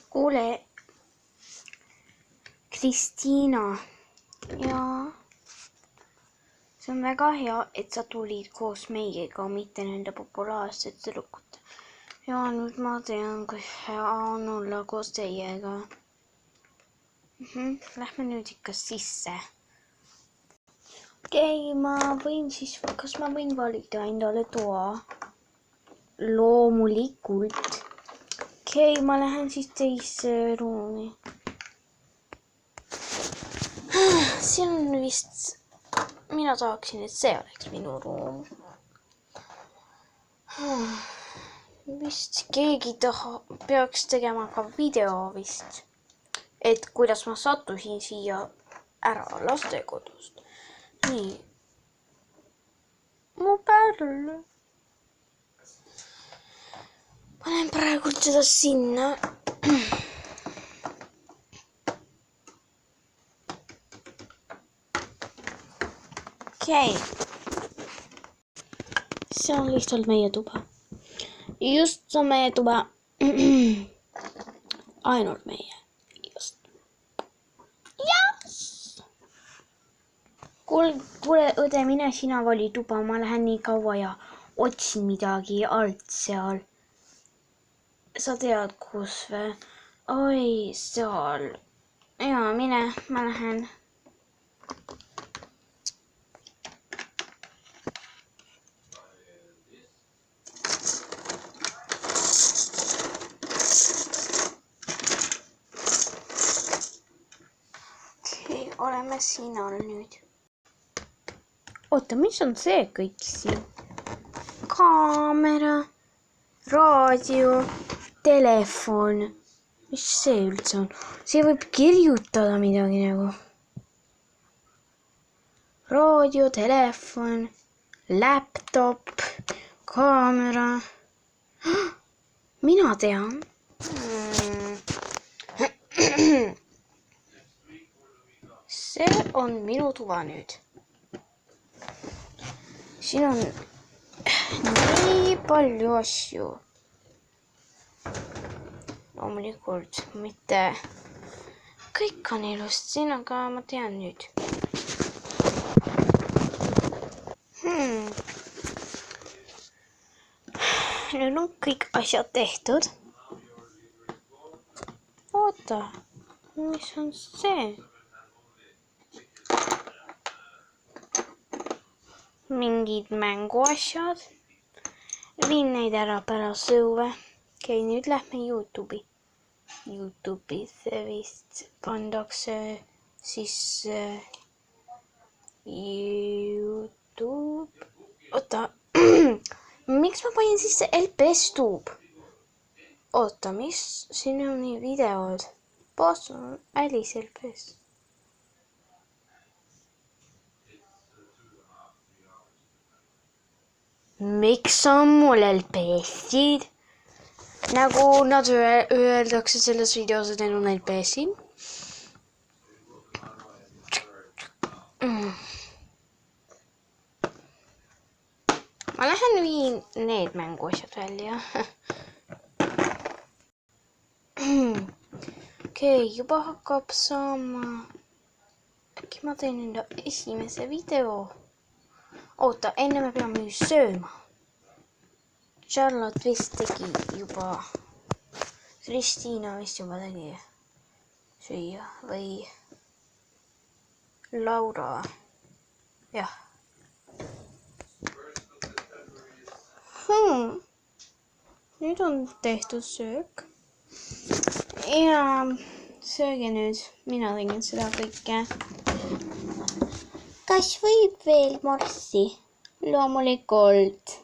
Kuule, Kristiina, jaa, see on väga hea, et sa tulid koos meiega, mitte nende populaarsete tüdrukute. Ja nüüd ma tean, kui hea on olla koos teiega. Lähme nüüd ikka sisse. Okei, kas ma võin valida endale toa? Loomulikult. Okei, ma lähen siis teise ruumi. Siin on vist, mina tahaksin, et see oleks minu ruum. Vist keegi peaks tegema ka video vist, et kuidas ma sattusin siia ära lastekodust. Nii. Mu pärl. Panen praegu seda sinna. Okei. See on lihtsalt meie tuba. Just see on meie tuba. Ainult meie. Just. Yes! Kuule, õde, mine sina vali tuba. Ma lähen nii kaua ja otsin midagi alt seal. Sa tead, kus või? Oi, seal. Jaa, mine, ma lähen. Okei, oleme siin all nüüd. Oota, mis on see kõik siin? Kaamera, raadio, telefon. Mis see üldse on? See võib kirjutada midagi nagu. Raadio, telefon, laptop, kaamera. Mina tean. See on minu tuba nüüd. Siin on nii palju asju. Loomulikult mitte kõik on ilust siin, aga ma tean nüüd. Nüüd on kõik asjad tehtud. Oota, mis on see? Mingid mänguasjad. Viin neid ära pärast õue. Okei, nüüd lähme YouTube'i. YouTube'is vist pandakse sisse YouTube. Oota, miks ma panin sisse LPS Tube? Oota, mis? Siin on nii videod. Boss on Alice LPS. Miks on mul LPS-id? Nagu nad öeldakse selles videos, et need on LPS-id. Ma lähen viin need mänguasjad välja. Okei, juba hakkab saama. Äkki ma teen enda esimese video. Oota, enne me peame ju sööma. Charlotte vist tegi juba. Kristiina vist juba tegi süüa või Laura. Jah. Nüüd on tehtud söök. Ja sööge nüüd. Mina tegin seda kõike. Kas võib veel morssi? Loomulikult.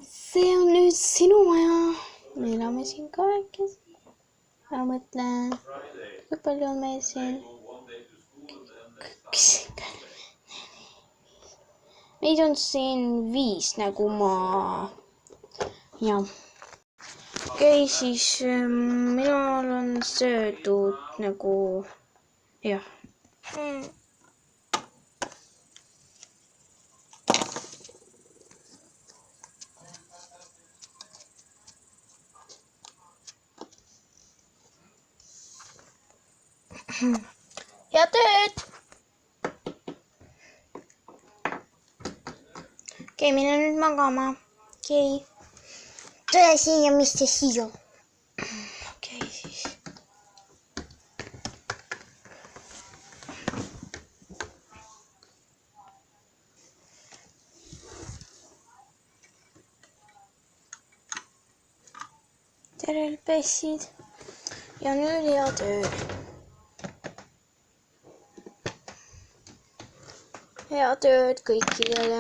See on nüüd sinu maja. Me elame siin kahekesi. Ma mõtlen, kui palju on meil siin? Meid on siin 5 nagu ma. Ja. Okei, siis minul on söödud nagu. Jah. Head ööd! Okei, mine nüüd magama. Okei. Tule siia, mis see siia. Okei, siis. Tere, pessid. Ja nüüd head ööd. Head ööd kõikidele.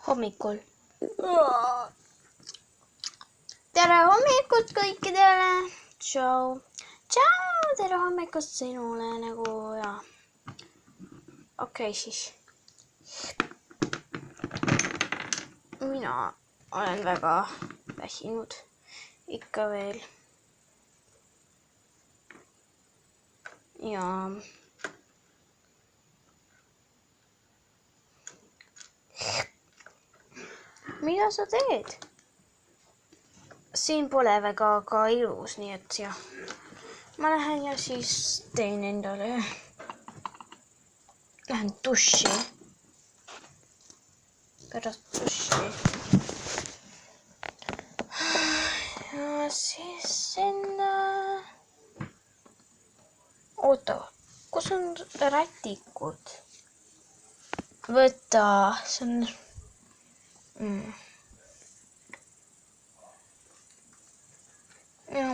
Hommikul. Tere hommikut kõikidele. Tšau. Tšau. Tere hommikust sinule nagu ja. Okei, siis. Mina olen väga väsinud. Ikka veel. Ja. Mida sa teed? Siin pole väga ka ilus, nii et jah. Ma lähen ja siis teen endale. Lähen duši. Pärast duši. Ja siis sinna. Oota, kus on rätikud? Võta, see on... Ja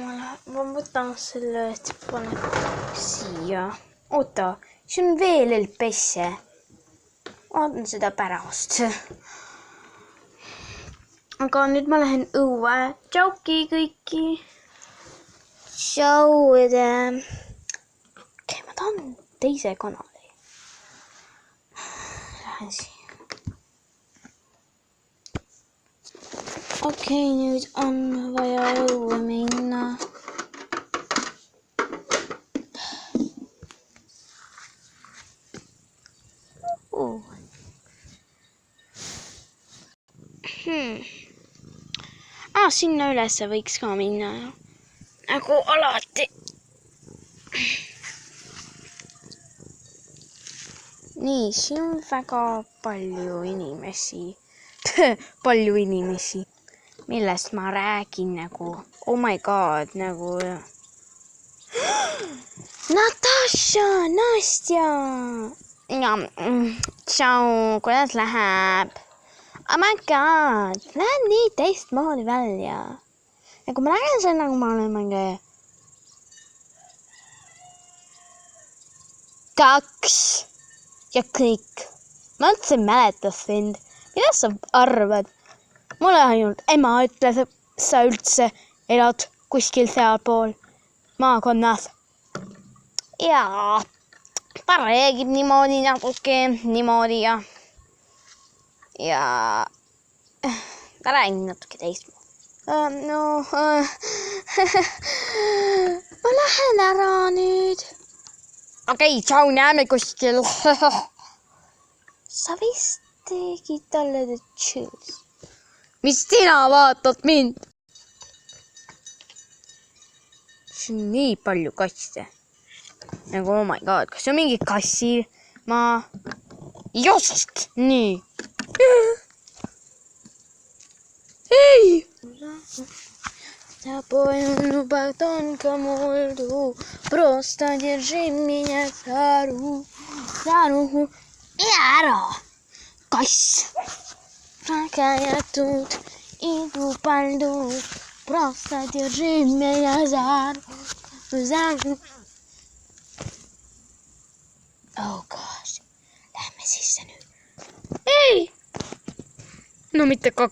ma võtan selle, et panen siia. Oota, see on veel pesse. Vaatan seda pärast. Aga nüüd ma lähen õue. Tšauki kõiki. Tšau. Okei, ma tahan teise kanali. Lähen siia. Okei, nüüd on vaja õue minna. Sinna ülesse võiks ka minna. Nagu alati. Nii, siin on väga palju inimesi. Palju inimesi. Millest ma räägin nagu. Oh my god, nagu. Natasha, Nastja. Ja, tšau, kuidas läheb? Oh my god, lähen nii teistmoodi välja. Ja kui ma näen seda, nagu ma olen mingi 2 ja kõik. Ma üldse ei mäleta sind. Mida sa arvad? Mulle ainult ema ütles, et sa üldse elad kuskil sealpool maakonnas. Jaa, ta räägib niimoodi natuke, niimoodi ja... Ja ta räägib natuke teistmoodi. Ma lähen ära nüüd. Okei, tšau, näeme kuskil. Sa vist tegid talle the chills. Mis sina vaatad mind? See on nii palju kaste. Nagu, oh my god, kas see on mingi kassi? Just! Nii. Ei! Запою тонко морду, просто держи меня за руку. И ära! Kass! Такая тут, иду по льду, просто держи меня за руку. Oh gosh, lähme sisse nüüd. Ei! No mitte 2